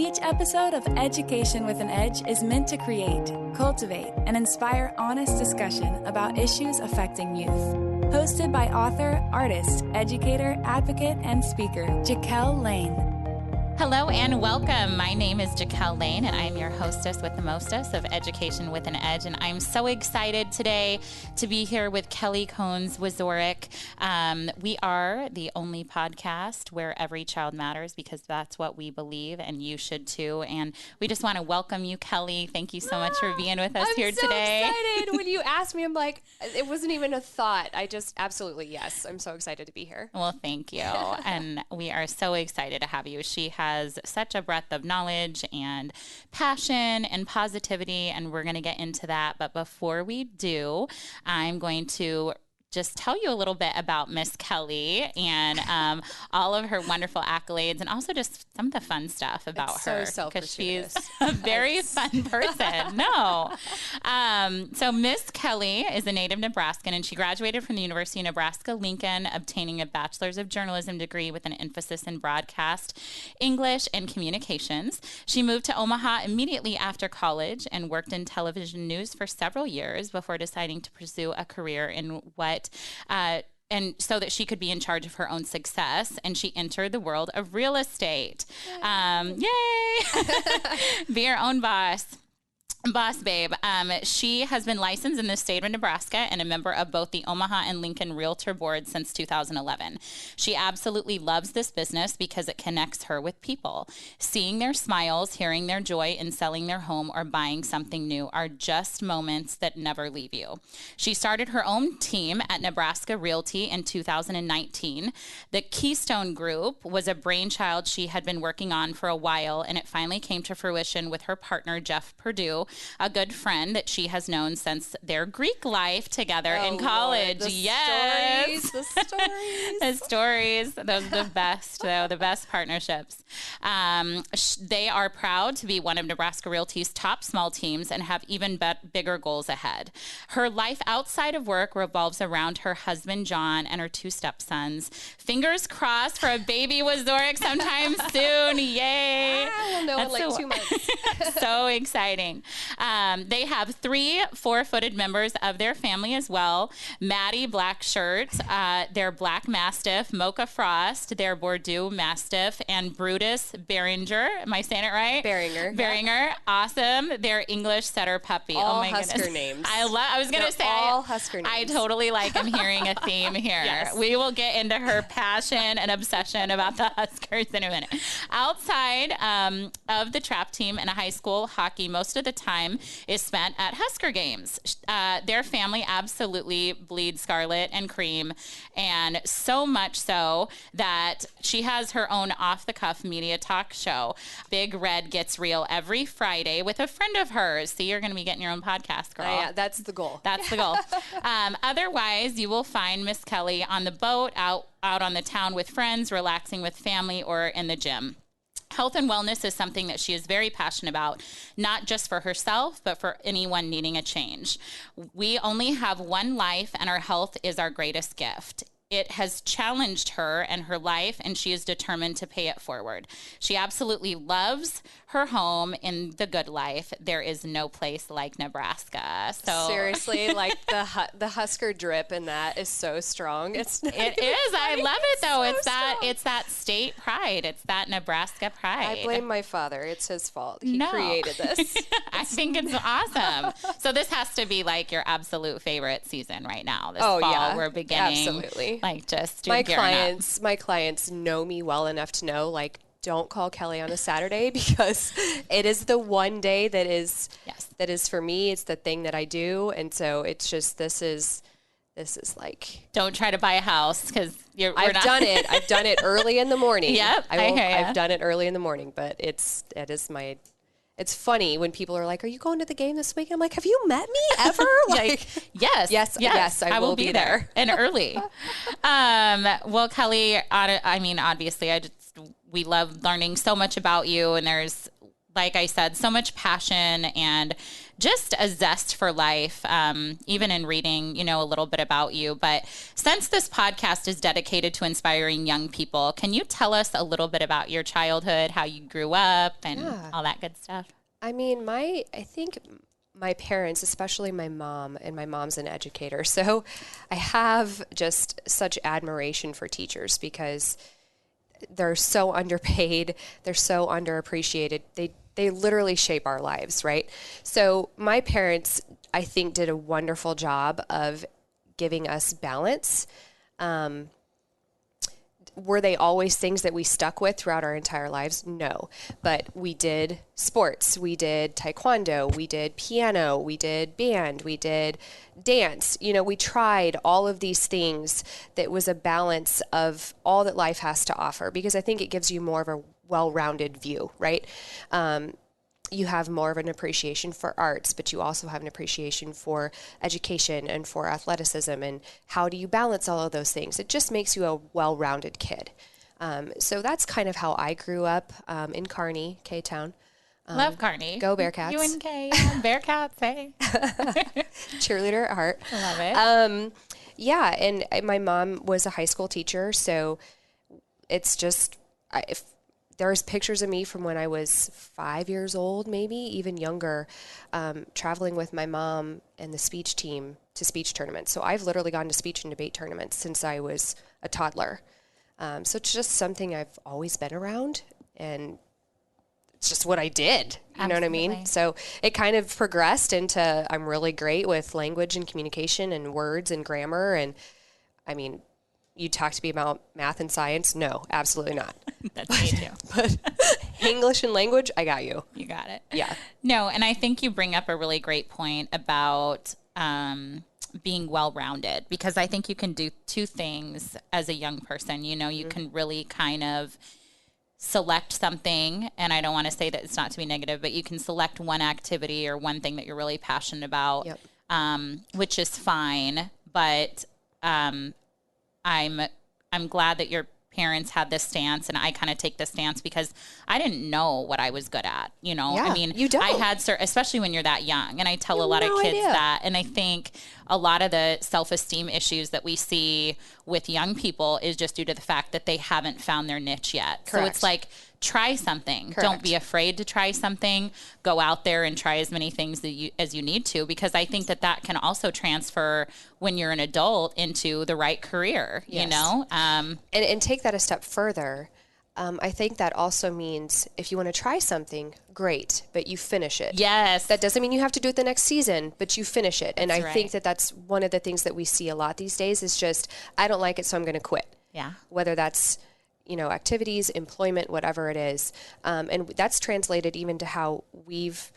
Each episode of Education with an Edge is meant to create, cultivate, and inspire honest discussion about issues affecting youth. Hosted by author, artist, educator, advocate, and speaker, Kellie Lane. Hello and welcome. My name is Kellie Lane, and I am your hostess with the mostess of Education with an Edge. And I'm so excited today to be here with Kellie Konz Wazorek. We are the only podcast where every child matters, because that's what we believe, and you should too. And we just want to welcome you, Kellie. Thank you so much for being with us here today. I'm so excited. When you asked me, I'm like, it wasn't even a thought. I just absolutely, yes. I'm so excited to be here. Well, thank you. And we are so excited to have you. She has such a breadth of knowledge and passion and positivity, and we're going to get into that. But before we do, I'm going to just tell you a little bit about Miss Kellie and all of her wonderful accolades, and also just some of the fun stuff about her, because she's a very fun person. So Miss Kellie is a native Nebraskan, and she graduated from the University of Nebraska-Lincoln, obtaining a Bachelor's of Journalism degree with an emphasis in broadcast, English, and communications. She moved to Omaha immediately after college and worked in television news for several years before deciding to pursue a career in and so that she could be in charge of her own success. And she entered the world of real estate. Yay! Be your own boss. Boss babe. She has been licensed in the state of Nebraska and a member of both the Omaha and Lincoln Realtor Board since 2011. She absolutely loves this business because it connects her with people. Seeing their smiles, hearing their joy in selling their home or buying something new are just moments that never leave you. She started her own team at Nebraska Realty in 2019. The Keystone Group was a brainchild she had been working on for a while, and it finally came to fruition with her partner, Jeff Perdue, a good friend that she has known since their Greek life together in college. Lord, the stories. Those are the best, though, the best partnerships. They are proud to be one of Nebraska Realty's top small teams and have even bigger goals ahead. Her life outside of work revolves around her husband, John, and her two stepsons. Fingers crossed for a baby Wazorek sometime soon. Yay. We'll know in like 2 months. So exciting. They have 3 4-footed members of their family as well. Maddie, black shirt, their black mastiff, Mocha Frost, their Bordeaux mastiff, and Brutus Beringer. Am I saying it right? Beringer. Yeah. Awesome. Their English setter puppy. All oh my Husker goodness. names. I was going to say all Husker names. I totally like I'm hearing a theme here. Yes. We will get into her passion and obsession about the Huskers in a minute. Outside of the trap team in a high school, hockey most of the time is spent at Husker games. Their family absolutely bleeds scarlet and cream, and so much so that she has her own off-the-cuff media talk show. Big Red Gets Real every Friday with a friend of hers. See, you're going to be getting your own podcast, girl. Yeah, that's the goal. That's the goal. Otherwise, you will find Miss Kellie on the boat, out on the town with friends, relaxing with family, or in the gym. Health and wellness is something that she is very passionate about, not just for herself, but for anyone needing a change. We only have one life, and our health is our greatest gift. It has challenged her and her life, and she is determined to pay it forward. She absolutely loves her home in the good life. There is no place like Nebraska. So seriously, like the Husker drip in that is so strong. It is. I love it though. It's that state pride. It's that Nebraska pride. I blame my father. It's his fault. He created this. I think it's awesome. So this has to be like your absolute favorite season right now. This fall, yeah. We're beginning. Absolutely. Like just my clients know me well enough to know, like, don't call Kellie on a Saturday, because it is the one day that is for me. It's the thing that I do, and so it's just this is like, don't try to buy a house, because I've done it. I've done it early in the morning. Yep, I've done it early in the morning, but it's funny when people are like, "Are you going to the game this week?" I'm like, "Have you met me ever?" Like, yes, I will be there and early. Well, Kellie, I mean, obviously, we love learning so much about you, and there's like I said, so much passion and just a zest for life, even in reading, a little bit about you. But since this podcast is dedicated to inspiring young people, can you tell us a little bit about your childhood, how you grew up and all that good stuff? I mean, I think my parents, especially my mom, and my mom's an educator. So I have just such admiration for teachers because they're so underpaid. They're so underappreciated. They literally shape our lives, right? So my parents, I think, did a wonderful job of giving us balance. Were they always things that we stuck with throughout our entire lives? No. But we did sports. We did taekwondo. We did piano. We did band. We did dance. We tried all of these things that was a balance of all that life has to offer, because I think it gives you more of a well-rounded view, right? You have more of an appreciation for arts, but you also have an appreciation for education and for athleticism. And how do you balance all of those things? It just makes you a well-rounded kid. So that's kind of how I grew up in Kearney, K-Town. Love Kearney. Go Bearcats. UNK, Bearcats, hey. Cheerleader at heart. Love it. Yeah, and my mom was a high school teacher, so it's just... There's pictures of me from when I was 5 years old, maybe even younger, traveling with my mom and the speech team to speech tournaments. So I've literally gone to speech and debate tournaments since I was a toddler. So it's just something I've always been around, and it's just what I did. You know what I mean? So it kind of progressed into I'm really great with language and communication and words and grammar. And I mean, you talk to me about math and science? No, absolutely not. That's me too. But English and language, I got you. You got it. Yeah. No, and I think you bring up a really great point about being well-rounded, because I think you can do two things as a young person. You can really kind of select something, and I don't want to say that it's not to be negative, but you can select one activity or one thing that you're really passionate about, which is fine. But I'm glad that your parents had this stance, and I kind of take this stance because I didn't know what I was good at. I mean, you don't. I had, especially when you're that young, and I tell a lot of kids that, and I think a lot of the self-esteem issues that we see with young people is just due to the fact that they haven't found their niche yet. Correct. So it's like, try something. Correct. Don't be afraid to try something. Go out there and try as many things as you need to, because I think that can also transfer when you're an adult into the right career, Yes. And take that a step further. I think that also means if you want to try something, great, but you finish it. Yes. That doesn't mean you have to do it the next season, but you finish it. And I right. think that's one of the things that we see a lot these days is just, I don't like it, so I'm going to quit. Yeah. Whether that's activities, employment, whatever it is. And that's translated even to how we've,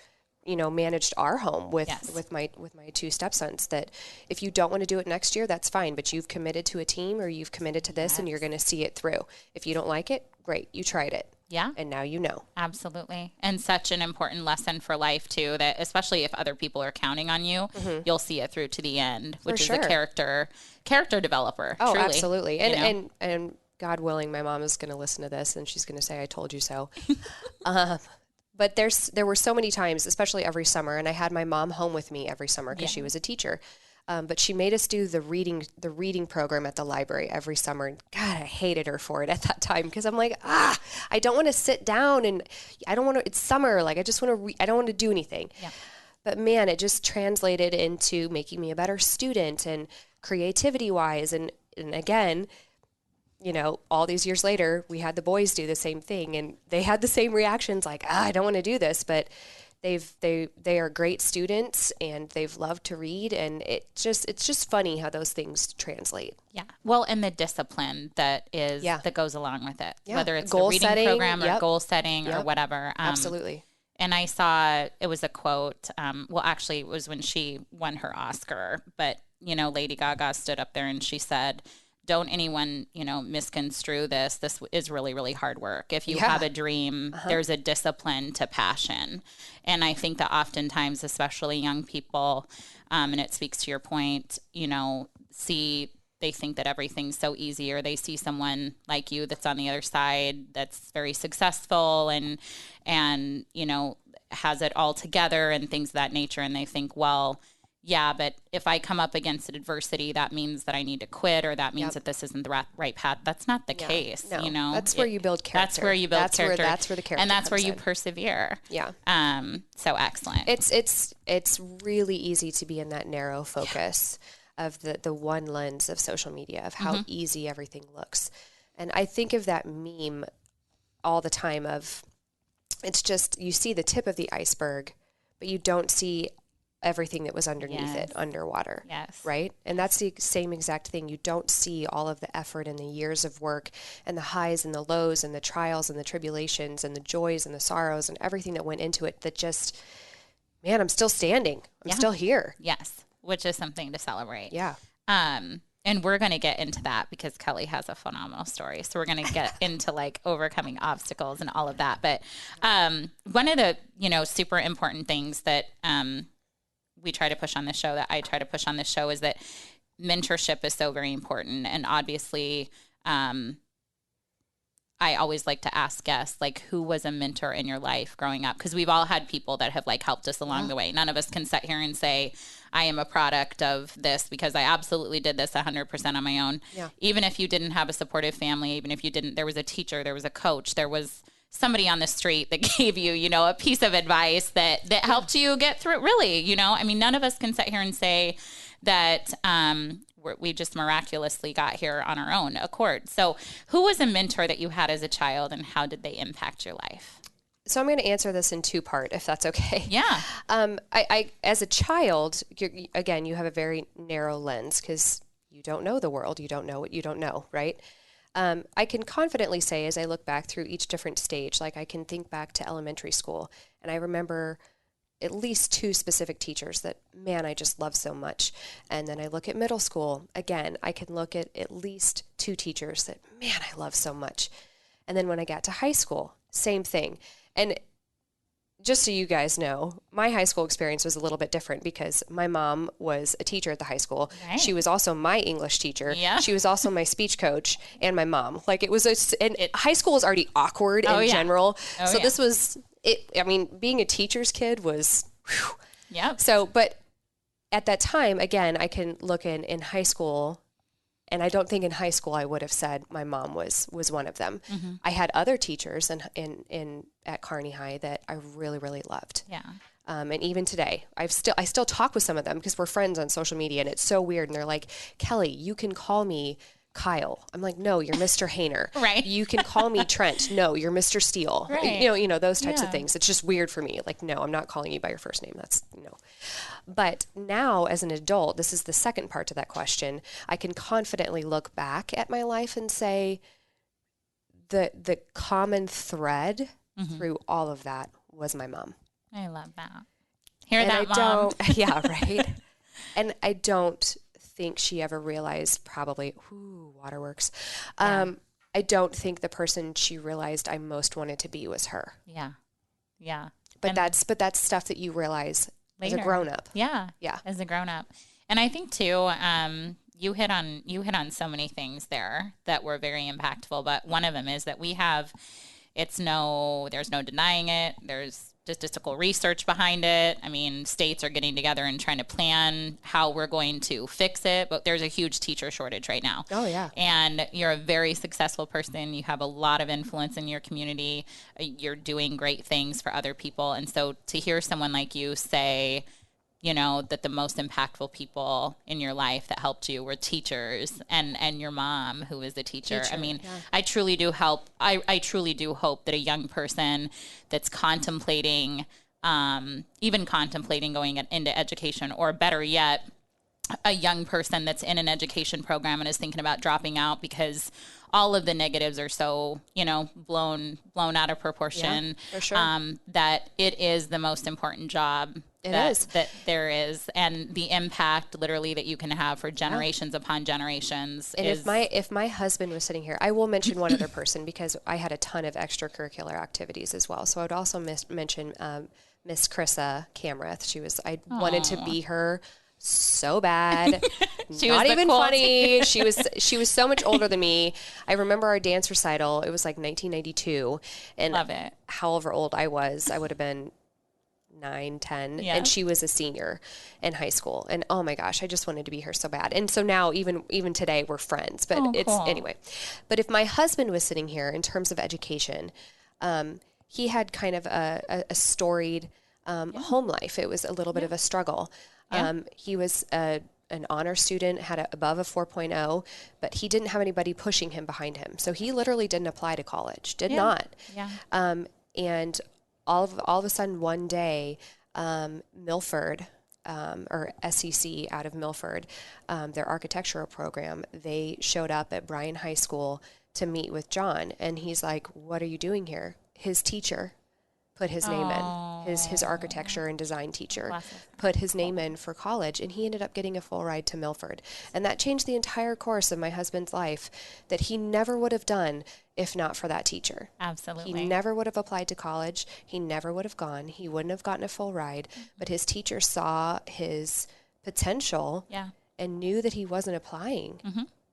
managed our home with my two stepsons, that if you don't want to do it next year, that's fine, but you've committed to a team or you've committed to this and you're going to see it through. If you don't like it, great. You tried it. Yeah. And now you know. Absolutely. And such an important lesson for life too, that especially if other people are counting on you, you'll see it through to the end, which is a character developer. Oh, truly, absolutely. And God willing, my mom is going to listen to this and she's going to say, I told you so. But there were so many times, especially every summer, and I had my mom home with me every summer because she was a teacher. But she made us do the reading program at the library every summer. And God, I hated her for it at that time because I'm like, I don't want to sit down and I don't want to, it's summer. Like I just want to, I don't want to do anything. Yeah. But man, it just translated into making me a better student and creativity wise. And again, all these years later, we had the boys do the same thing and they had the same reactions like, I don't want to do this, but they are great students and they've loved to read. And it's just funny how those things translate. Yeah. Well, and the discipline that goes along with it, whether it's goal the reading setting, program or goal setting or whatever. Absolutely. And I saw, it was a quote, actually it was when she won her Oscar, but, Lady Gaga stood up there and she said, don't anyone, misconstrue this. This is really, really hard work. If you have a dream, there's a discipline to passion. And I think that oftentimes, especially young people, and it speaks to your point, see they think that everything's so easy, or they see someone like you that's on the other side that's very successful and you know, has it all together and things of that nature. And they think, well, yeah, but if I come up against adversity, that means that I need to quit, or that means that this isn't the right path. That's not the case, no. you know. That's where you build character. That's where you build character. That's where the character and that's where you in. persevere. Yeah. So excellent. It's really easy to be in that narrow focus of the one lens of social media, of how easy everything looks. And I think of that meme all the time of, it's just, you see the tip of the iceberg, but you don't see everything that was underneath it underwater. Yes. Right? And that's the same exact thing. You don't see all of the effort and the years of work and the highs and the lows and the trials and the tribulations and the joys and the sorrows and everything that went into it, that just, man, I'm still standing. I'm still here. Yes. Which is something to celebrate. Yeah. And we're going to get into that because Kellie has a phenomenal story. So we're going to get into like overcoming obstacles and all of that. But one of the, you know, super important things that we try to push on this show, that I try to push on this show, is that mentorship is so very important. And obviously, I always like to ask guests, like, who was a mentor in your life growing up? Because we've all had people that have like helped us along the way. None of us can sit here and say, I am a product of this, because I absolutely did this 100% on my own. Yeah. Even if you didn't have a supportive family, even if you didn't, there was a teacher, there was a coach, there was somebody on the street that gave you, you know, a piece of advice that helped you get through it, really, you know. I mean, none of us can sit here and say that we just miraculously got here on our own accord. So who was a mentor that you had as a child, and how did they impact your life? So I'm going to answer this in two part, if that's okay. Yeah. I as a child, again, you have a very narrow lens because you don't know the world. You don't know what you don't know, right? I can confidently say, as I look back through each different stage, like I can think back to elementary school, and I remember at least two specific teachers that, man, I just love so much. And then I look at middle school, again, I can look at least two teachers that, man, I love so much. And then when I got to high school, same thing. And just so you guys know, my high school experience was a little bit different because my mom was a teacher at the high school. Right. She was also my English teacher. Yeah. She was also my speech coach and my mom. Like it was, high school was already awkward in general. So this was it. I mean, being a teacher's kid was, whew. Yeah. So, but at that time, again, I can look in high school. And I don't think in high school I would have said my mom was one of them. Mm-hmm. I had other teachers in at Kearney High that I really, really loved. Yeah. And even today, I still talk with some of them because we're friends on social media, and it's so weird. And they're like, Kellie, you can call me Kyle. I'm like, no, you're Mr. Hayner. Right. You can call me Trent. No, you're Mr. Steele. Right. You know, those types of things. It's just weird for me. Like, no, I'm not calling you by your first name. That's, But now as an adult, this is the second part to that question. I can confidently look back at my life and say the common thread through all of that was my mom. I love that. Hear that, Mom? Yeah, right. And I don't think she ever realized probably, waterworks. I don't think the person she realized I most wanted to be was her. Yeah. Yeah. But that's stuff that you realize later. As a grown up. Yeah. Yeah. As a grown up. And I think too, you hit on so many things there that were very impactful, but one of them is that there's no denying it. There's statistical research behind it. I mean, states are getting together and trying to plan how we're going to fix it, but there's a huge teacher shortage right now. Oh, yeah. And you're a very successful person. You have a lot of influence in your community. You're doing great things for other people. And so to hear someone like you say, that the most impactful people in your life that helped you were teachers and your mom, who is a teacher. I mean, yeah. I truly do hope that a young person that's contemplating going into education, or better yet, a young person that's in an education program and is thinking about dropping out because all of the negatives are so, blown out of proportion, for sure. That it is the most important job that there is, and the impact literally that you can have for generations upon generations. And if my husband was sitting here, I will mention one other person because I had a ton of extracurricular activities as well. So I would also mention Miss Chrissa Camrath. I wanted to be her so bad. She Not was the even cool funny. She was so much older than me. I remember our dance recital. It was like 1992. And Love it. however old I was, I would have been 9, 10. Yeah. And she was a senior in high school. And oh my gosh, I just wanted to be her so bad. And so now even today we're friends, but cool. anyway. But if my husband was sitting here in terms of education, he had kind of a storied home life. It was a little bit of a struggle. He was an honor student, had above a 4.0, but he didn't have anybody pushing him behind him. So he literally didn't apply to college, did not. Yeah. And all of a sudden one day, Milford, or SEC out of Milford, their architectural program, they showed up at Bryan High School to meet with John. And he's like, what are you doing here? His teacher put his name in, his architecture and design teacher put his name in for college, and he ended up getting a full ride to Milford. And that changed the entire course of my husband's life that he never would have done if not for that teacher. Absolutely. He never would have applied to college. He never would have gone. He wouldn't have gotten a full ride, but his teacher saw his potential and knew that he wasn't applying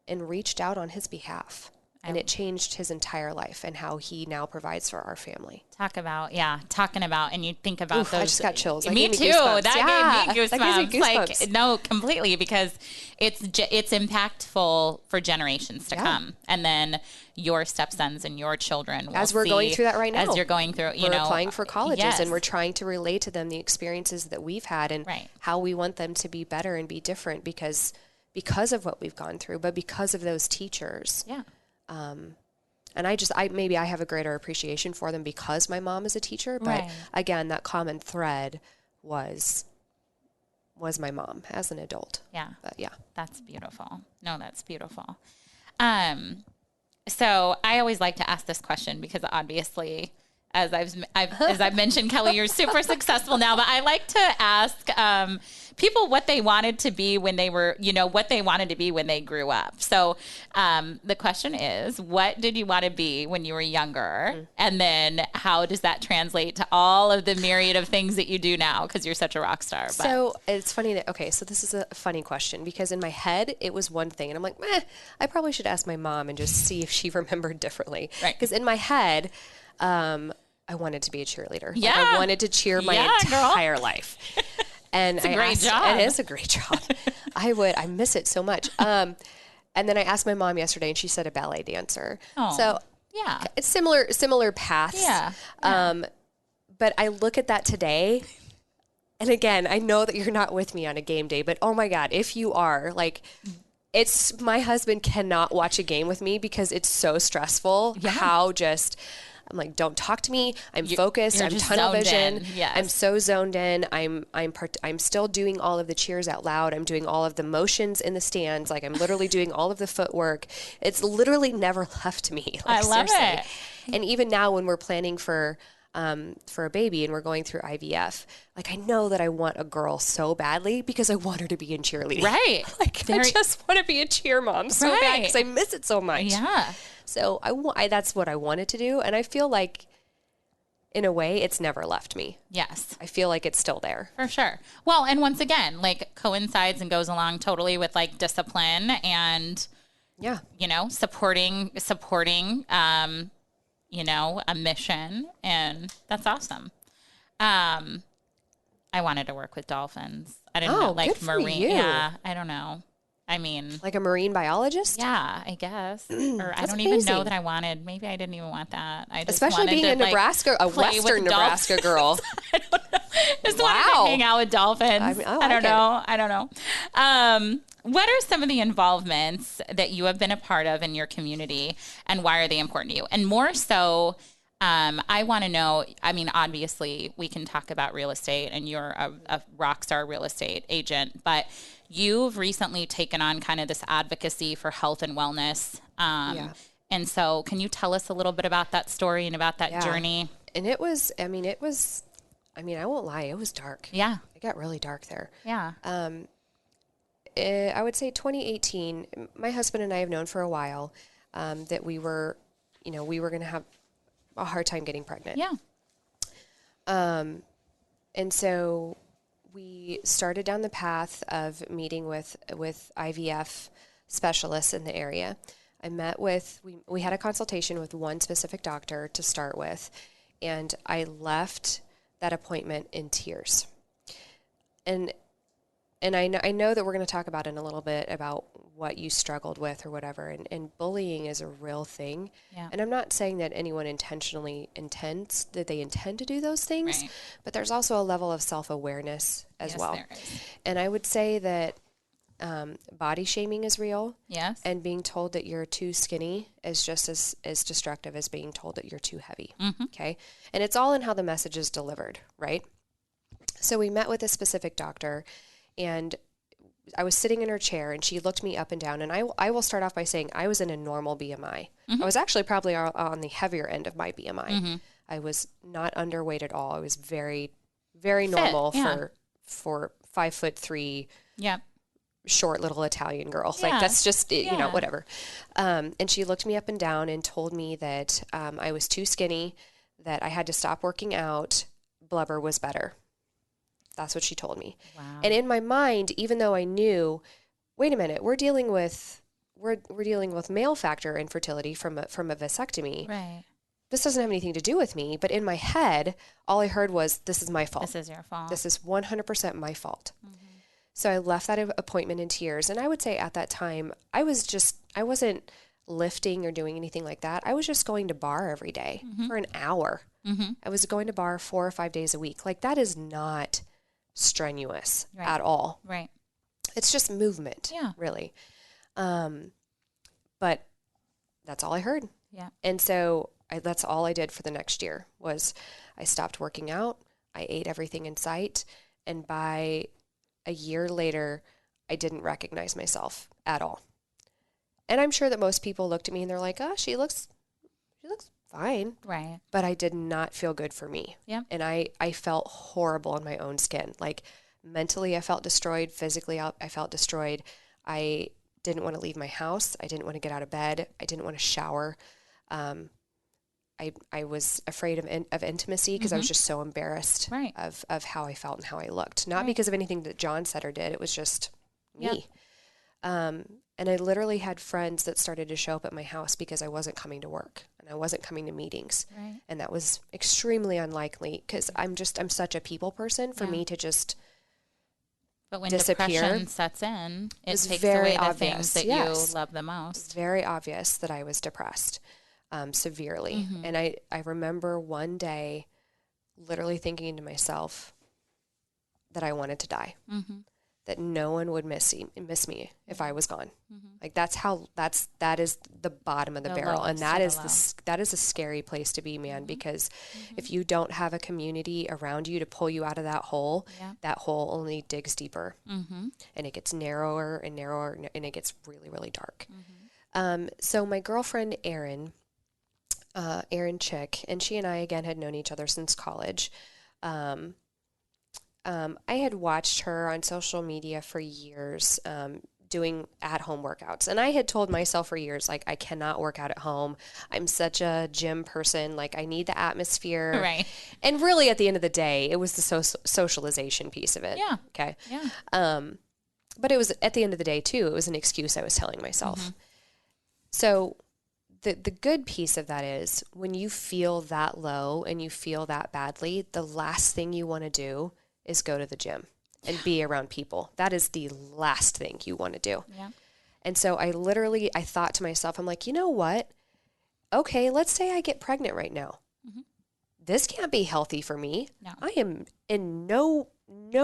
and reached out on his behalf. And it changed his entire life and how he now provides for our family. Talking about, and you think about those. I just got chills. Me too. That gave me goosebumps. Like, no, completely, because it's impactful for generations to come. And then your stepsons and your children will as we're going through that right now. As you're going through, we're applying for colleges and we're trying to relate to them the experiences that we've had and how we want them to be better and be different because of what we've gone through, but because of those teachers. Yeah. And maybe I have a greater appreciation for them because my mom is a teacher, but again, that common thread was my mom as an adult. Yeah. But yeah. That's beautiful. No, that's beautiful. So I always like to ask this question because obviously, as I've mentioned, Kellie, you're super successful now, but I like to ask people what they wanted to be when they were, what they wanted to be when they grew up. So the question is, what did you want to be when you were younger? And then how does that translate to all of the myriad of things that you do now? Because you're such a rock star. But. So it's funny so this is a funny question because in my head, it was one thing. And I'm like, I probably should ask my mom and just see if she remembered differently. Right. Because in my head, I wanted to be a cheerleader. Yeah. Like I wanted to cheer my entire life. And it's a great job. It is a great job. I miss it so much. And then I asked my mom yesterday and she said a ballet dancer. Oh, so yeah, it's similar paths. Yeah. But I look at that today and again, I know that you're not with me on a game day, but oh my God, if you are my husband cannot watch a game with me because it's so stressful. Yeah. I'm like, don't talk to me. I'm focused. I'm tunnel vision. Yes. I'm so zoned in. I'm still doing all of the cheers out loud. I'm doing all of the motions in the stands. Like I'm literally doing all of the footwork. It's literally never left me. I love it. And even now when we're planning for a baby and we're going through IVF, like I know that I want a girl so badly because I want her to be in cheerleading. Right. I just want to be a cheer mom so bad because I miss it so much. Yeah. So that's what I wanted to do. And I feel like in a way it's never left me. Yes. I feel like it's still there. For sure. Well, and once again, coincides and goes along totally with discipline and, supporting, a mission, and that's awesome. I wanted to work with dolphins. I didn't know, good for marine. you. Yeah, I don't know. I mean, like a marine biologist? Yeah, I guess. Or I don't even know that I wanted. Maybe I didn't even want that. I just especially being a Nebraska, a Western Nebraska girl. I don't know. Just wanted to hang out with dolphins. I don't know. What are some of the involvements that you have been a part of in your community, and why are they important to you? And more so, I want to know, obviously we can talk about real estate and you're a rock star real estate agent, but you've recently taken on kind of this advocacy for health and wellness. And so can you tell us a little bit about that story and about that journey? And I won't lie, it was dark. Yeah. It got really dark there. Yeah. I would say 2018, my husband and I have known for a while that we were going to have a hard time getting pregnant. Yeah. And so we started down the path of meeting with IVF specialists in the area. I met with, we had a consultation with one specific doctor to start with, and I left that appointment in tears. And I know that we're going to talk about in a little bit about what you struggled with or whatever, and bullying is a real thing. Yeah. And I'm not saying that anyone intentionally intends that they intend to do those things, but there's also a level of self-awareness as well. There is. And I would say that body shaming is real. Yes. And being told that you're too skinny is just as destructive as being told that you're too heavy. Mm-hmm. Okay. And it's all in how the message is delivered, right? So we met with a specific doctor, and I was sitting in her chair, and she looked me up and down. And I will start off by saying I was in a normal BMI. I was actually probably on the heavier end of my BMI. I was not underweight at all. I was very, very normal for 5'3". Yeah. Short little Italian girl. Like that's just, you know, whatever. And she looked me up and down and told me that I was too skinny, that I had to stop working out. Blubber was better. That's what she told me. Wow. And in my mind, even though I knew, wait a minute, we're dealing with male factor infertility from a vasectomy. Right. This doesn't have anything to do with me. But in my head, all I heard was, this is my fault. This is your fault. This is 100% my fault. Mm-hmm. So I left that appointment in tears. And I would say at that time, I wasn't lifting or doing anything like that. I was just going to bar every day for an hour. Mm-hmm. I was going to bar 4 or 5 days a week. Like, that is not strenuous at all. Right. It's just movement, really. But that's all I heard. Yeah. And so that's all I did for the next year was I stopped working out. I ate everything in sight. And by a year later, I didn't recognize myself at all. And I'm sure that most people looked at me and they're like, oh, she looks fine. Right. But I did not feel good for me. Yeah. And I felt horrible in my own skin. Like, mentally, I felt destroyed. Physically, I felt destroyed. I didn't want to leave my house. I didn't want to get out of bed. I didn't want to shower. I was afraid of intimacy because I was just so embarrassed of how I felt and how I looked. Not because of anything that John said or did. It was just me. And I literally had friends that started to show up at my house because I wasn't coming to work and I wasn't coming to meetings. Right. And that was extremely unlikely because I'm such a people person for me to just But when disappear. Depression sets in, it takes very away the obvious. things that you love the most. It's very obvious that I was depressed severely. And I remember one day literally thinking to myself that I wanted to die. That no one would miss me if I was gone. Like, that is the bottom of the barrel. And that is a scary place to be, man, because if you don't have a community around you to pull you out of that hole only digs deeper. And it gets narrower and narrower, and it gets really, really dark. So my girlfriend, Erin Chick, and she and I, again, had known each other since college. I had watched her on social media for years, doing at-home workouts. And I had told myself for years, like, I cannot work out at home. I'm such a gym person. Like, I need the atmosphere. Right. And really, at the end of the day, it was the socialization piece of it. Yeah. Okay. Yeah. But it was, at the end of the day, too, it was an excuse I was telling myself. So the good piece of that is when you feel that low and you feel that badly, the last thing you want to do is go to the gym and be around people. That is the last thing you want to do. Yeah. And so I thought to myself, I'm like, you know what? Okay, let's say I get pregnant right now. This can't be healthy for me. No. I am in no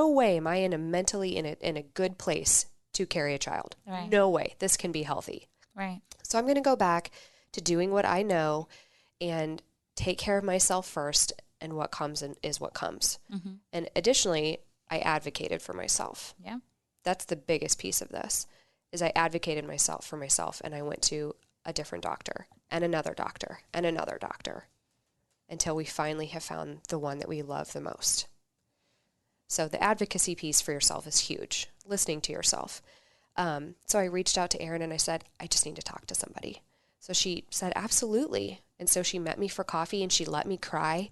way am I in a good place to carry a child. Right. No way this can be healthy. Right. So I'm going to go back to doing what I know and take care of myself first. And what comes is what comes. And additionally, I advocated for myself. Yeah. That's the biggest piece of this, is I advocated for myself, and I went to a different doctor and another doctor and another doctor until we finally have found the one that we love the most. So the advocacy piece for yourself is huge, listening to yourself. So I reached out to Erin and I said, I just need to talk to somebody. So she said, absolutely. And so she met me for coffee and she let me cry.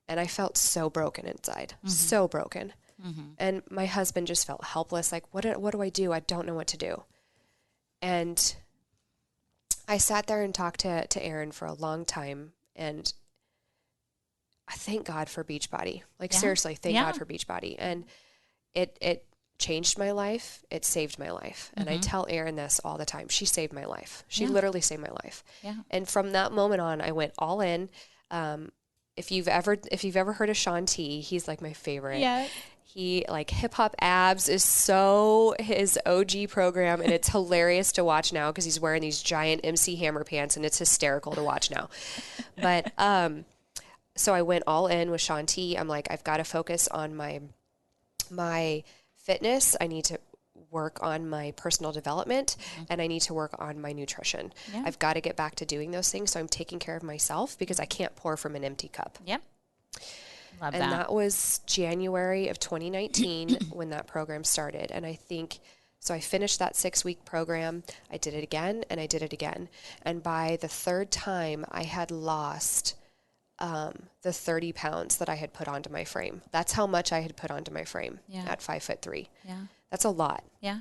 And I felt so broken inside, so broken. And my husband just felt helpless. Like, what do I do? I don't know what to do. And I sat there and talked to Aaron for a long time, and I thank God for Beachbody. Like, seriously, thank God for Beachbody. And it changed my life. It saved my life. And I tell Aaron this all the time. She saved my life. She literally saved my life. Yeah. And from that moment on, I went all in. If you've ever heard of Sean T, he's like my favorite. Yeah. He, like, Hip Hop Abs is so his OG program, and it's hilarious to watch now because he's wearing these giant MC Hammer pants, and it's hysterical to watch now. But so I went all in with Sean T. I'm like, I've got to focus on my fitness. I need to work on my personal development, and I need to work on my nutrition. Yeah. I've got to get back to doing those things, so I'm taking care of myself because I can't pour from an empty cup. Yep. Love that. And that was January of 2019 when that program started. And I think, so I finished that 6-week program. I did it again, and I did it again. And by the third time, I had lost the 30 pounds that I had put onto my frame. That's how much I had put onto my frame at 5'3". Yeah. That's a lot. Yeah.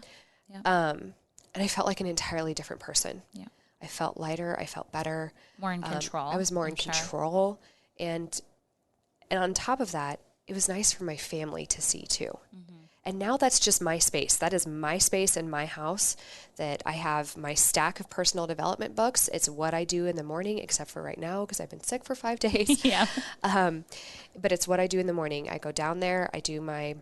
Yeah. And I felt like an entirely different person. Yeah. I felt lighter. I felt better. More in control. I was more in control. And on top of that, it was nice for my family to see too. And now that's just my space. That is my space in my house, that I have my stack of personal development books. It's what I do in the morning, except for right now because I've been sick for 5 days. Yeah. But it's what I do in the morning. I go down there. I do my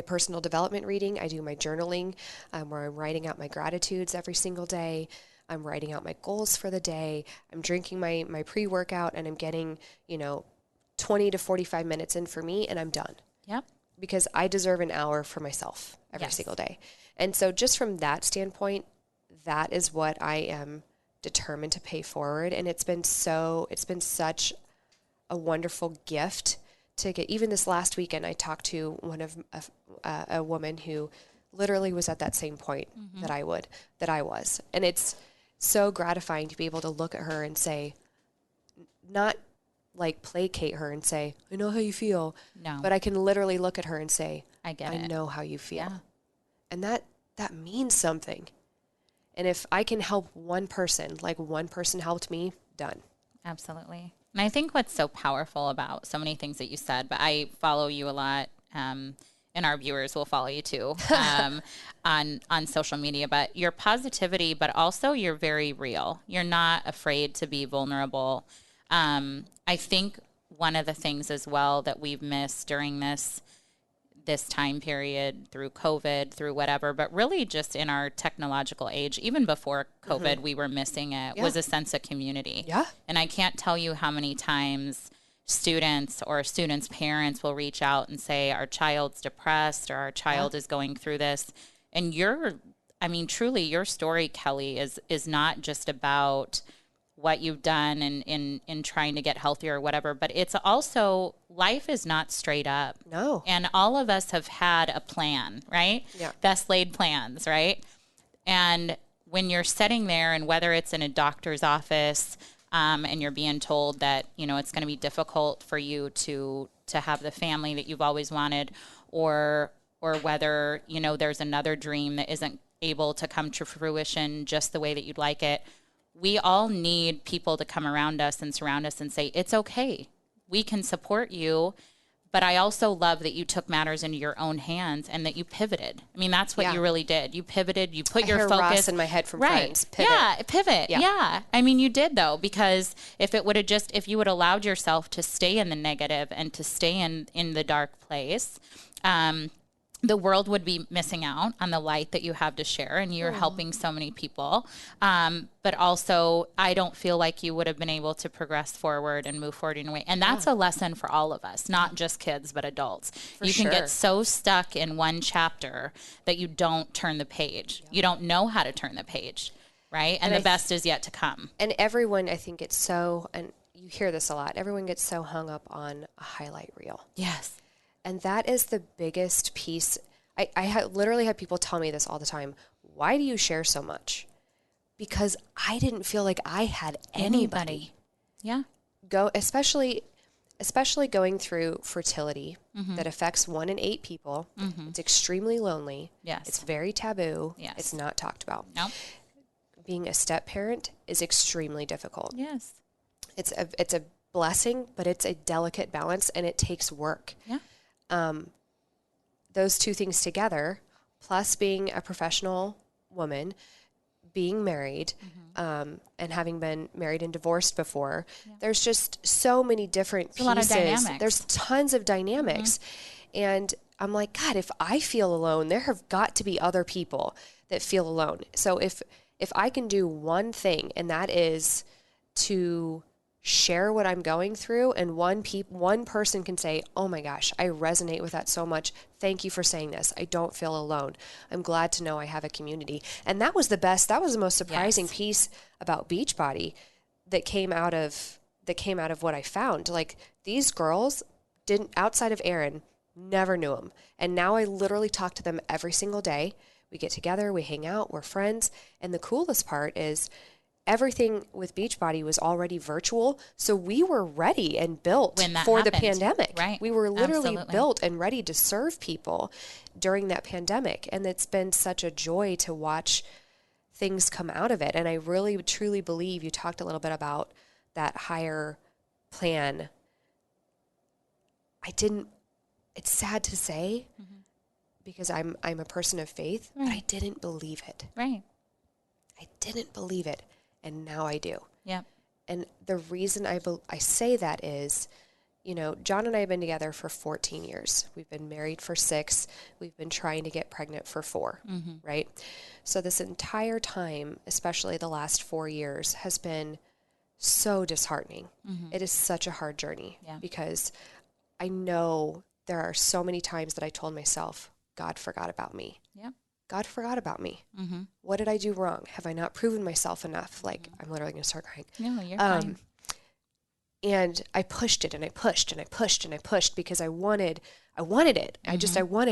personal development reading. I do my journaling, where I'm writing out my gratitudes every single day. I'm writing out my goals for the day. I'm drinking my pre-workout, and I'm getting, 20 to 45 minutes in for me, and I'm done. Yep. Because I deserve an hour for myself every single day. And so just from that standpoint, that is what I am determined to pay forward. And it's been such a wonderful gift to get. Even this last weekend, I talked to a woman who literally was at that same point that I was. And it's so gratifying to be able to look at her and say, not like placate her and say, I know how you feel. No. But I can literally look at her and say, I know how you feel. Yeah. And that means something. And if I can help one person, like one person helped me, done. Absolutely. And I think what's so powerful about so many things that you said, but I follow you a lot, and our viewers will follow you too, on social media, but your positivity, but also you're very real. You're not afraid to be vulnerable. I think one of the things as well that we've missed during this time period, through COVID, through whatever, but really just in our technological age, even before COVID, we were missing it, was a sense of community. Yeah. And I can't tell you how many times students' parents will reach out and say, our child's depressed, or our child is going through this. And truly your story, Kellie, is not just about what you've done in trying to get healthier or whatever, but it's also, life is not straight up. No. And all of us have had a plan, right? Yeah. Best laid plans, right? And when you're sitting there, and whether it's in a doctor's office, and you're being told that, it's going to be difficult for you to have the family that you've always wanted, or whether, there's another dream that isn't able to come to fruition just the way that you'd like it. We all need people to come around us and surround us and say, it's okay. We can support you. But I also love that you took matters into your own hands and that you pivoted. I mean, that's what you really did. You pivoted. You put your focus. Ross in my head from friends. Pivot. Yeah, pivot. Yeah. I mean, you did though, because if you would allowed yourself to stay in the negative and to stay in the dark place, the world would be missing out on the light that you have to share, and you're helping so many people. But also, I don't feel like you would have been able to progress forward and move forward in a way. And that's a lesson for all of us, not just kids, but adults. You can get so stuck in one chapter that you don't turn the page. Yeah. You don't know how to turn the page, right? And the best is yet to come. And everyone, I think it's so, and you hear this a lot, everyone gets so hung up on a highlight reel. Yes. And that is the biggest piece. I literally have people tell me this all the time. Why do you share so much? Because I didn't feel like I had anybody. Yeah. Go, especially especially going through fertility that affects 1 in 8 people. It's extremely lonely. Yes. It's very taboo. Yes. It's not talked about. No. Being a step parent is extremely difficult. Yes. It's a blessing, but it's a delicate balance, and it takes work. Yeah. Those two things together, plus being a professional woman, being married, and having been married and divorced before, there's just so many different pieces. A lot of dynamics. There's tons of dynamics. And I'm like, God, if I feel alone, there have got to be other people that feel alone. So if I can do one thing, and that is to share what I'm going through, and one person can say, oh my gosh, I resonate with that so much. Thank you for saying this. I don't feel alone. I'm glad to know I have a community. And that was the most surprising piece about Beachbody that came out of what I found. Like, these girls didn't, outside of Aaron, never knew him. And now I literally talk to them every single day. We get together, we hang out, we're friends. And the coolest part is everything with Beachbody was already virtual. So we were ready and built for the pandemic. Right. We were literally built and ready to serve people during that pandemic. And it's been such a joy to watch things come out of it. And I really, truly believe, you talked a little bit about that higher plan. It's sad to say, because I'm a person of faith, but I didn't believe it. Right. I didn't believe it. And now I do. Yeah. And the reason I say that is, John and I have been together for 14 years. We've been married for 6. We've been trying to get pregnant for 4, right? So this entire time, especially the last 4 years, has been so disheartening. It is such a hard journey because I know there are so many times that I told myself, God forgot about me. Yeah. God forgot about me. What did I do wrong? Have I not proven myself enough? Like, I'm literally going to start crying. No, you're fine. And I pushed it, and I pushed, and I pushed, and I pushed, because I wanted it. I wanted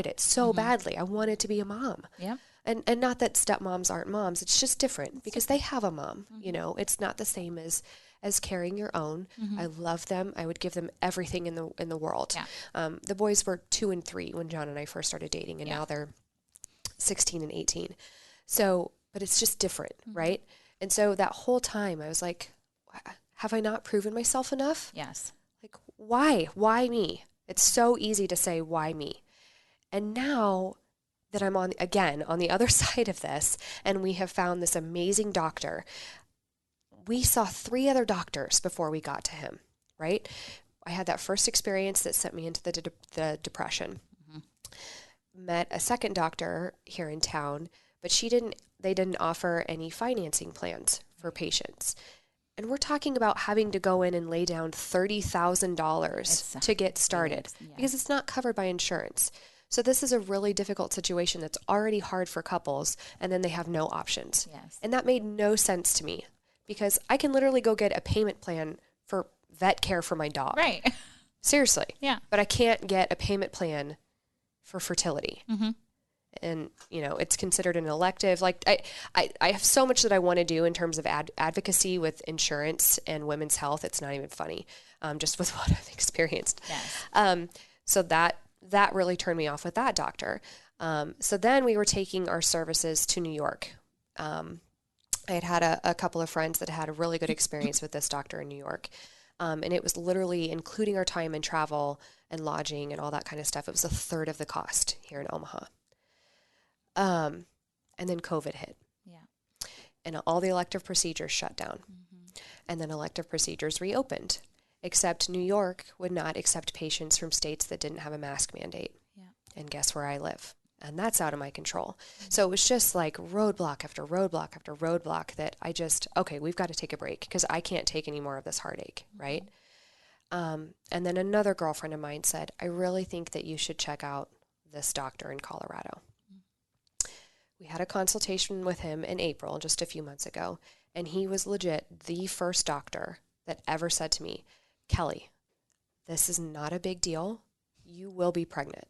it so badly. I wanted to be a mom. Yeah. And not that stepmoms aren't moms. It's just different because they have a mom. It's not the same as carrying your own. I love them. I would give them everything in the world. Yeah. The boys were 2 and 3 when John and I first started dating, and now they're 16 and 18. So, but it's just different, right? And so that whole time I was like, have I not proven myself enough? Yes. Like, why? Why me? It's so easy to say, why me? And now that I'm on the other side of this, and we have found this amazing doctor, we saw 3 other doctors before we got to him, right? I had that first experience that sent me into the depression. Met a second doctor here in town, but they didn't offer any financing plans for patients. And we're talking about having to go in and lay down $30,000 to get started because it's not covered by insurance. So this is a really difficult situation that's already hard for couples, and then they have no options. Yes. And that made no sense to me because I can literally go get a payment plan for vet care for my dog. Right. Seriously. Yeah. But I can't get a payment plan for fertility. And, it's considered an elective. Like, I have so much that I want to do in terms of advocacy with insurance and women's health. It's not even funny, just with what I've experienced. Yes. So that really turned me off with that doctor. So then we were taking our services to New York. I had a couple of friends that had a really good experience with this doctor in New York. And it was literally, including our time and travel and lodging and all that kind of stuff, it was 1/3 of the cost here in Omaha. And then COVID hit. Yeah. And all the elective procedures shut down. And then elective procedures reopened, except New York would not accept patients from states that didn't have a mask mandate. Yeah. And guess where I live? And that's out of my control. So it was just like roadblock after roadblock after roadblock that okay, we've got to take a break because I can't take any more of this heartache, right? And then another girlfriend of mine said, I really think that you should check out this doctor in Colorado. We had a consultation with him in April, just a few months ago, and he was legit the first doctor that ever said to me, Kellie, this is not a big deal. You will be pregnant.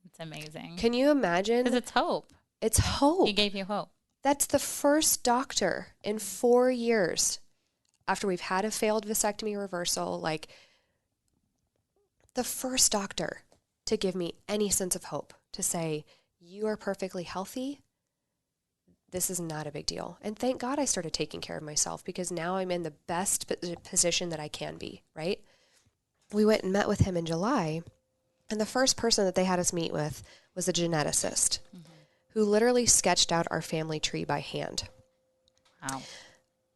It's amazing. Can you imagine? Because it's hope. It's hope. He gave you hope. That's the first doctor in 4 years after we've had a failed vasectomy reversal. Like, the first doctor to give me any sense of hope, to say, you are perfectly healthy. This is not a big deal. And thank God I started taking care of myself, because now I'm in the best position that I can be, right? We went and met with him in July, and the first person that they had us meet with was a geneticist who literally sketched out our family tree by hand. Wow.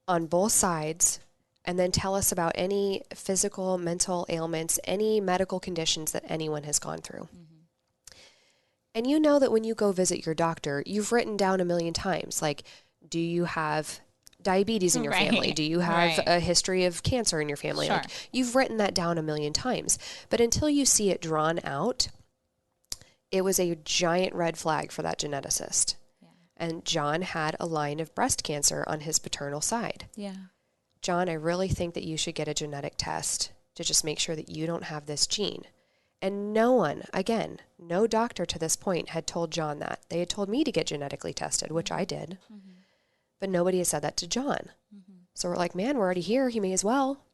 On both sides, and then tell us about any physical, mental ailments, any medical conditions that anyone has gone through. And you know that when you go visit your doctor, you've written down a million times, like, do you have diabetes in your family? Do you have a history of cancer in your family? Sure. Like, you've written that down a million times. But until you see it drawn out, it was a giant red flag for that geneticist. Yeah. And John had a line of breast cancer on his paternal side. Yeah. John, I really think that you should get a genetic test to just make sure that you don't have this gene. And no one, again, no doctor to this point had told John that. They had told me to get genetically tested, which I did. But nobody had said that to John. So we're like, man, we're already here. He may as well.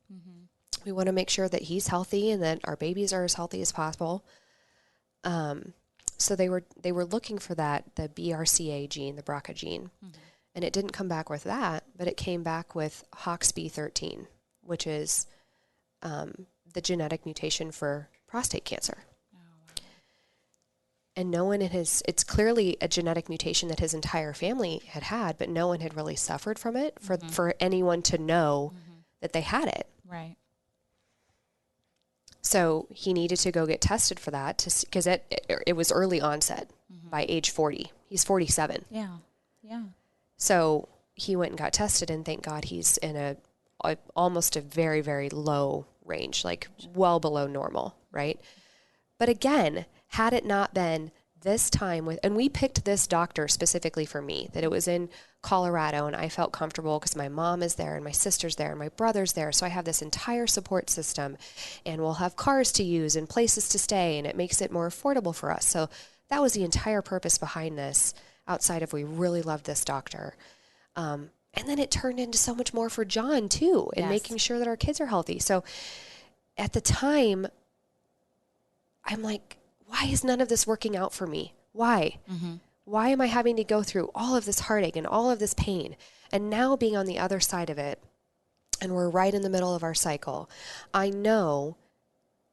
We want to make sure that he's healthy and that our babies are as healthy as possible. So they were looking for that, the BRCA gene, the BRCA gene. And it didn't come back with that, but it came back with HOXB13, which is the genetic mutation for prostate cancer. Oh, wow. And no one it's clearly a genetic mutation that his entire family had, but no one had really suffered from it for anyone to know that they had it. Right. So he needed to go get tested for that because it was early onset by age 40. He's 47. Yeah. Yeah. So he went and got tested, and thank God he's in almost a very, very low range, like well below normal, right? But again, had it not been this time and we picked this doctor specifically for me, that it was in Colorado, and I felt comfortable because my mom is there and my sister's there and my brother's there. So I have this entire support system, and we'll have cars to use and places to stay, and it makes it more affordable for us. So that was the entire purpose behind this, outside of we really loved this doctor. And then it turned into so much more for John too, and making sure that our kids are healthy. So at the time, I'm like, why is none of this working out for me? Why? Why am I having to go through all of this heartache and all of this pain? And now being on the other side of it, and we're right in the middle of our cycle, I know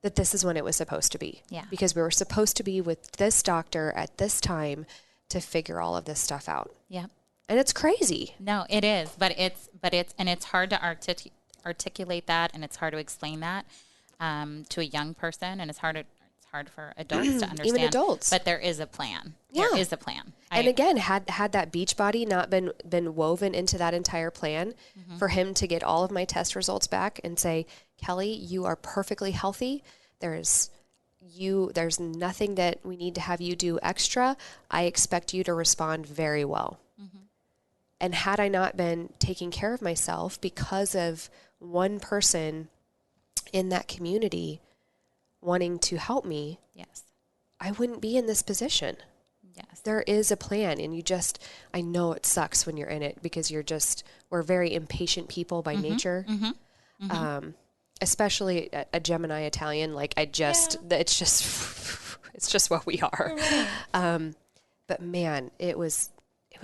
that this is when it was supposed to be. Yeah. Because we were supposed to be with this doctor at this time to figure all of this stuff out. Yeah. And it's crazy. No, it is, but it's hard to articulate that, and it's hard to explain that to a young person, and it's hard for adults to understand. Even adults. But there is a plan. Yeah. There is a plan. And again, had that beach body not been woven into that entire plan, for him to get all of my test results back and say, Kellie, you are perfectly healthy. There's nothing that we need to have you do extra. I expect you to respond very well. And had I not been taking care of myself because of one person in that community wanting to help me, I wouldn't be in this position. Yes. There is a plan, and I know it sucks when you're in it, because we're very impatient people by nature. Especially a Gemini Italian, like it's just what we are. But man, it was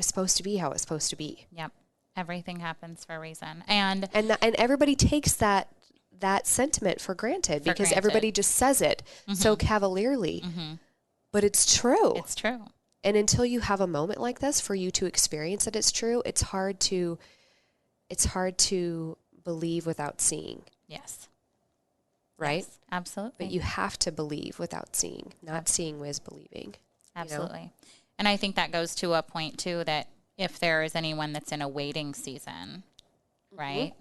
supposed to be how it's supposed to be. Yep. Everything happens for a reason. And everybody takes that sentiment for granted, because everybody just says it so cavalierly. But it's true. It's true. And until you have a moment like this for you to experience that it's true, it's hard to believe without seeing. Yes. Right? Yes, absolutely. But you have to believe without seeing. Not seeing is believing. Absolutely. You know? And I think that goes to a point too, that if there is anyone that's in a waiting season, right?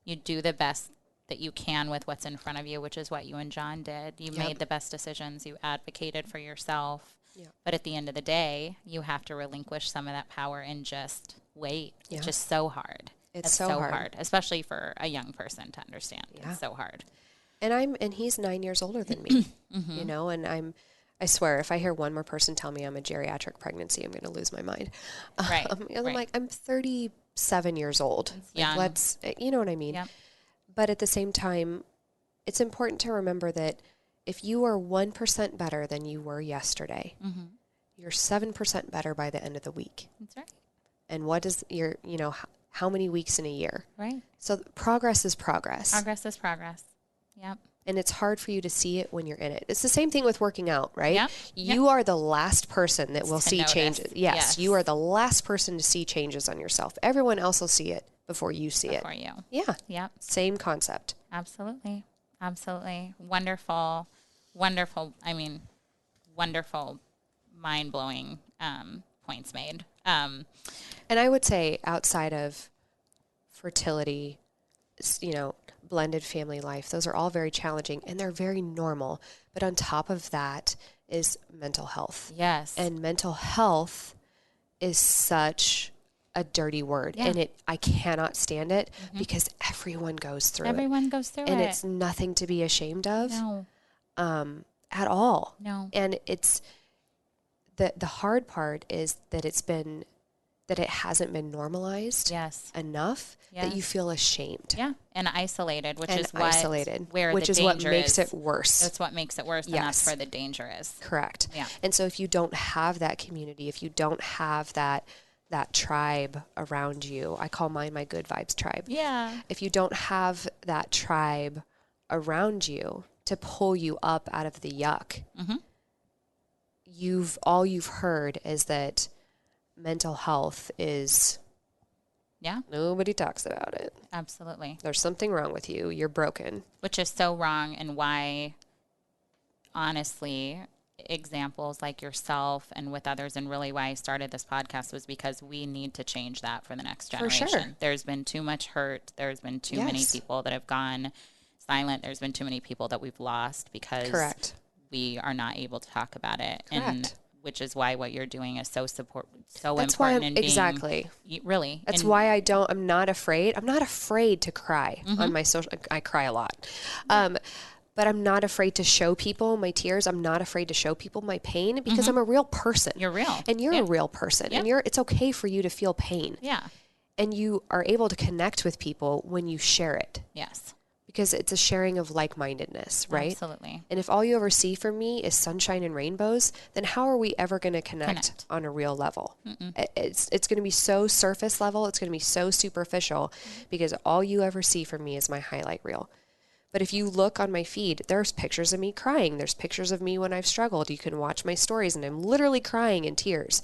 You do the best that you can with what's in front of you, which is what you and John did. You made the best decisions. You advocated for yourself. Yep. But at the end of the day, you have to relinquish some of that power and just wait. Yeah. It's just so hard. It's so hard, especially for a young person to understand. Yeah. It's so hard. And he's 9 years older than me, you know, and I swear, if I hear one more person tell me I'm a geriatric pregnancy, I'm going to lose my mind. Right. I'm like, I'm 37 years old. Like, you know what I mean? Yep. But at the same time, it's important to remember that if you are 1% better than you were yesterday, you're 7% better by the end of the week. That's right. And what is your, how many weeks in a year? Right. So progress is progress. Progress is progress. Yep. And it's hard for you to see it when you're in it. It's the same thing with working out, right? Yep. You are the last person that will see notice. changes. Yes, you are the last person to see changes on yourself. Everyone else will see it before you see it. Before you. Yeah. Yep. Same concept. Absolutely. Absolutely. Wonderful. Wonderful. Wonderful, mind-blowing points made. And I would say outside of fertility, blended family life, those are all very challenging and they're very normal. But on top of that is mental health. Yes. And mental health is such a dirty word. Yeah. And I cannot stand it because everyone goes through it. Everyone goes through it. And it's nothing to be ashamed of. No. At all. No. And it's the hard part is that it hasn't been normalized enough that you feel ashamed. Yeah. And isolated, which is what makes it worse. That's what makes it worse. And that's where the danger is. Correct. Yeah. And so if you don't have that community, if you don't have that tribe around you, I call mine my good vibes tribe. Yeah. If you don't have that tribe around you to pull you up out of the yuck, all you've heard is that mental health is nobody talks about it. Absolutely. There's something wrong with you. You're broken. Which is so wrong, and why, honestly, examples like yourself and with others, and really why I started this podcast was because we need to change that for the next generation. For sure. There's been too much hurt. There's been too many people that have gone silent. There's been too many people that we've lost because we are not able to talk about it. Correct. And which is why what you're doing is so That's important. Why in being, exactly. Really. That's why I'm not afraid. I'm not afraid to cry on my social. I cry a lot. But I'm not afraid to show people my tears. I'm not afraid to show people my pain because I'm a real person. You're real. And you're a real person. And it's okay for you to feel pain. Yeah. And you are able to connect with people when you share it. Yes. Because it's a sharing of like-mindedness, right? Absolutely. And if all you ever see from me is sunshine and rainbows, then how are we ever going to connect on a real level? It's going to be so surface level. It's going to be so superficial because all you ever see from me is my highlight reel. But if you look on my feed, there's pictures of me crying. There's pictures of me when I've struggled. You can watch my stories and I'm literally crying in tears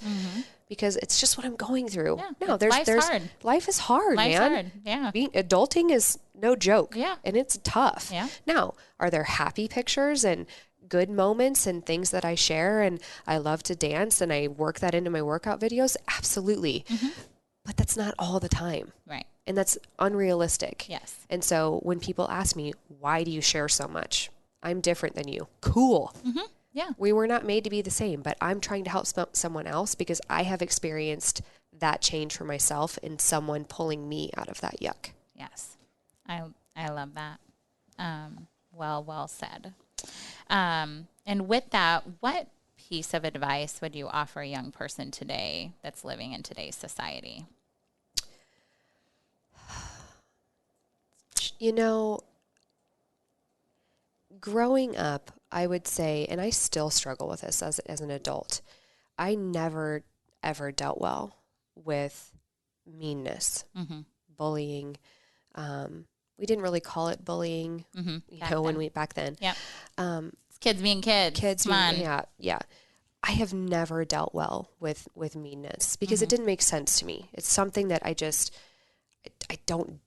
because it's just what I'm going through. Yeah. No, Life's hard. Life is hard, Life's man. hard. Yeah. Adulting is no joke. Yeah. And it's tough. Yeah. Now, are there happy pictures and good moments and things that I share and I love to dance and I work that into my workout videos? Absolutely. But that's not all the time. Right. And that's unrealistic. Yes. And so when people ask me, why do you share so much? I'm different than you. Cool. Yeah. We were not made to be the same, but I'm trying to help someone else because I have experienced that change for myself and someone pulling me out of that yuck. Yes. I love that. Well said. And with that, what piece of advice would you offer a young person today that's living in today's society? Growing up, I would say, and I still struggle with this as an adult, I never, ever dealt well with meanness, bullying. We didn't really call it bullying, back then. Yep. Kids being kids. Yeah. I have never dealt well with meanness because it didn't make sense to me. It's something that I just don't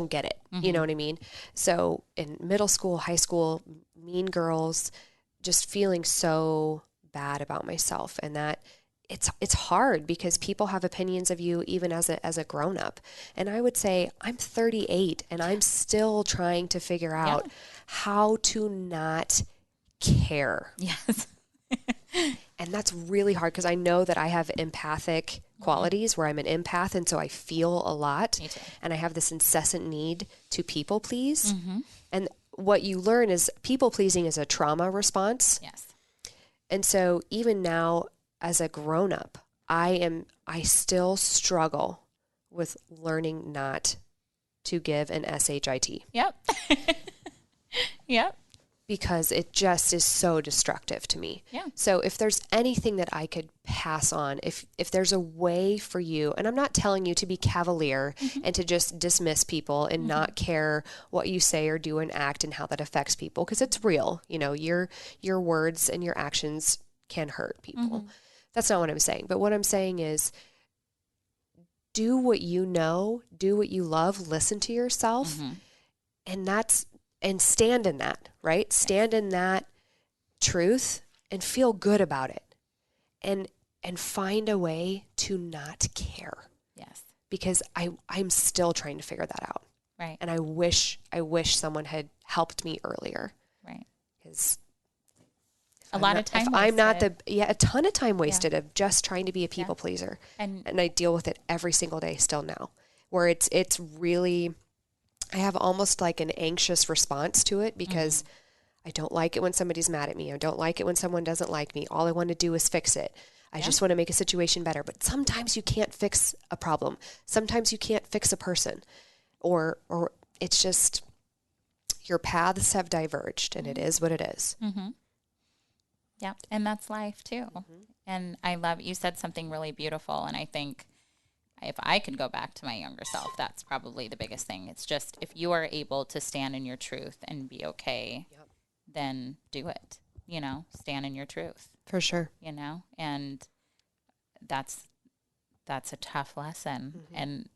get it. You know what I mean? So in middle school, high school, mean girls, just feeling so bad about myself, and that it's hard because people have opinions of you even as a grown up. And I would say I'm 38 and I'm still trying to figure out how to not care. Yes. And that's really hard because I know that I have empathic qualities where I'm an empath, and so I feel a lot. Me too. And I have this incessant need to people please. And what you learn is people pleasing is a trauma response. Yes. And so even now as a grown up, I still struggle with learning not to give an SHIT. Yep. Yep. because it just is so destructive to me. Yeah. So if there's anything that I could pass on, if there's a way for you, and I'm not telling you to be cavalier and to just dismiss people and not care what you say or do and act and how that affects people, because it's real. You know, your words and your actions can hurt people. That's not what I'm saying. But what I'm saying is, do what you know, do what you love, listen to yourself, and stand in that, right? Stand in that truth and feel good about it. And find a way to not care. Yes. Because I'm still trying to figure that out. Right. And I wish someone had helped me earlier. Right. Because a ton of time wasted of just trying to be a people pleaser. And I deal with it every single day still now, where it's really, I have almost like an anxious response to it, because I don't like it when somebody's mad at me. I don't like it when someone doesn't like me. All I want to do is fix it. I just want to make a situation better. But sometimes you can't fix a problem. Sometimes you can't fix a person, or it's just your paths have diverged, and it is what it is. Yeah. And that's life too. And I love, you said something really beautiful. And I think if I could go back to my younger self, that's probably the biggest thing. It's just, if you are able to stand in your truth and be okay, then do it, you know, stand in your truth. For sure. You know, and that's a tough lesson. And,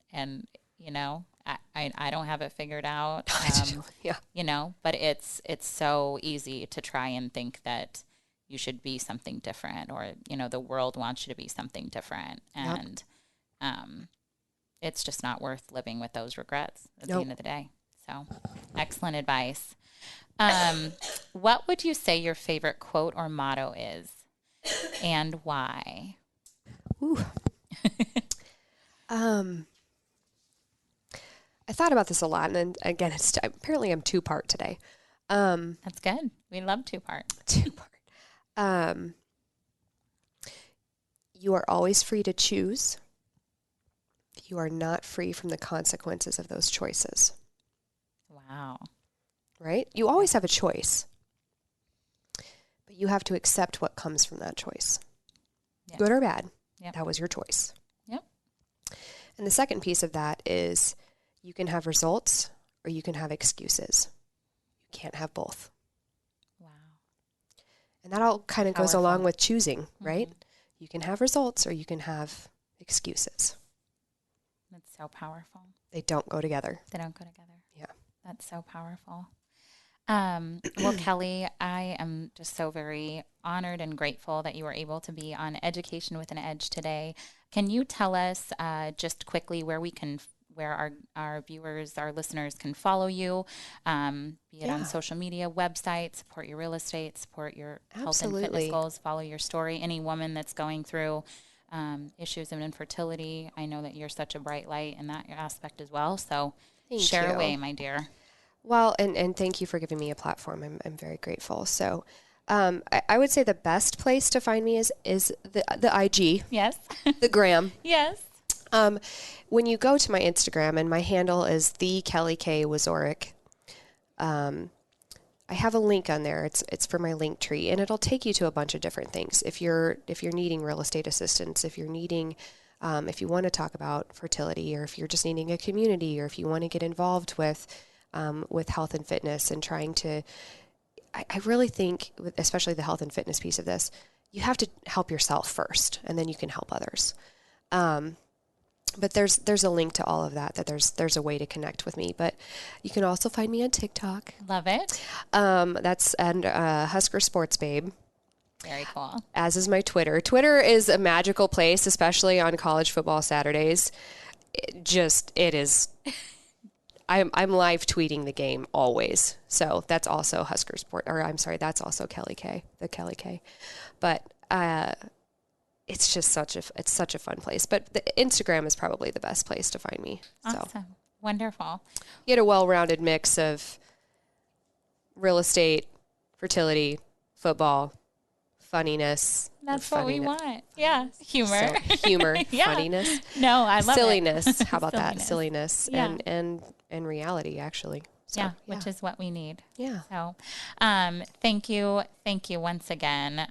you know, I don't have it figured out, you know, but it's so easy to try and think that you should be something different, or, you know, the world wants you to be something different. And, it's just not worth living with those regrets at the end of the day. So excellent advice. What would you say your favorite quote or motto is, and why? Ooh. I thought about this a lot, and then again, apparently I'm two-part today. That's good. We love two-part. You are always free to choose. You are not free from the consequences of those choices. Wow. Right? You always have a choice, but you have to accept what comes from that choice. Yep. Good or bad, that was your choice. Yep. And the second piece of that is, you can have results or you can have excuses. You can't have both. Wow. And that all kind of goes along with choosing, right? You can have results or you can have excuses. That's so powerful. They don't go together. They don't go together. Yeah. That's so powerful. Well, Kellie, I am just so very honored and grateful that you were able to be on Education with an Edge today. Can you tell us just quickly where our viewers, our listeners can follow you, be it on social media, website, support your real estate, support your health and fitness goals, follow your story, any woman that's going through issues of infertility. I know that you're such a bright light in that aspect as well. So share away, my dear. Well, and thank you for giving me a platform. I'm very grateful. So I would say the best place to find me is the IG. Yes. The gram. Yes. When you go to my Instagram, and my handle is the Kellie K. Wazorek, I have a link on there. It's for my link tree, and it'll take you to a bunch of different things. If you're needing real estate assistance, if you're needing, if you want to talk about fertility, or if you're just needing a community, or if you want to get involved with health and fitness and trying to, I really think, especially the health and fitness piece of this, you have to help yourself first, and then you can help others. But there's a link to all of that there's a way to connect with me. But you can also find me on TikTok. Love it. That's Husker Sports Babe. Very cool. As is my Twitter. Twitter is a magical place, especially on college football Saturdays. It is. I'm live tweeting the game always. So that's also Husker Sport, or I'm sorry, that's also Kellie K, the Kellie K. But it's just such a fun place. But the Instagram is probably the best place to find me. Awesome. So. Wonderful. You get a well-rounded mix of real estate, fertility, football, funniness. That's what we want. Yeah. Humor. So, humor, yeah. funniness. No, I love silliness. it. How about that? Silliness. Yeah. And reality, actually. So, which is what we need. Yeah. So thank you once again.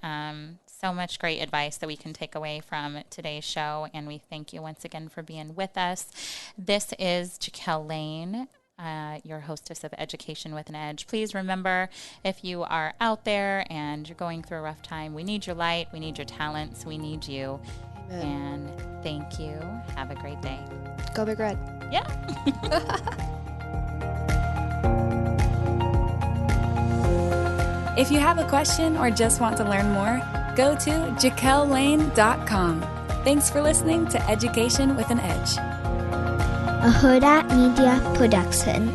So much great advice that we can take away from today's show, and we thank you once again for being with us. This is Kellie Lane, your hostess of Education with an Edge. Please remember, if you are out there and you're going through a rough time, we need your light, we need your talents, we need you. Amen. And thank you. Have a great day. Go Big Red. Yeah. If you have a question or just want to learn more, go to JakelleLane.com. Thanks for listening to Education with an Edge, a Huda Media production.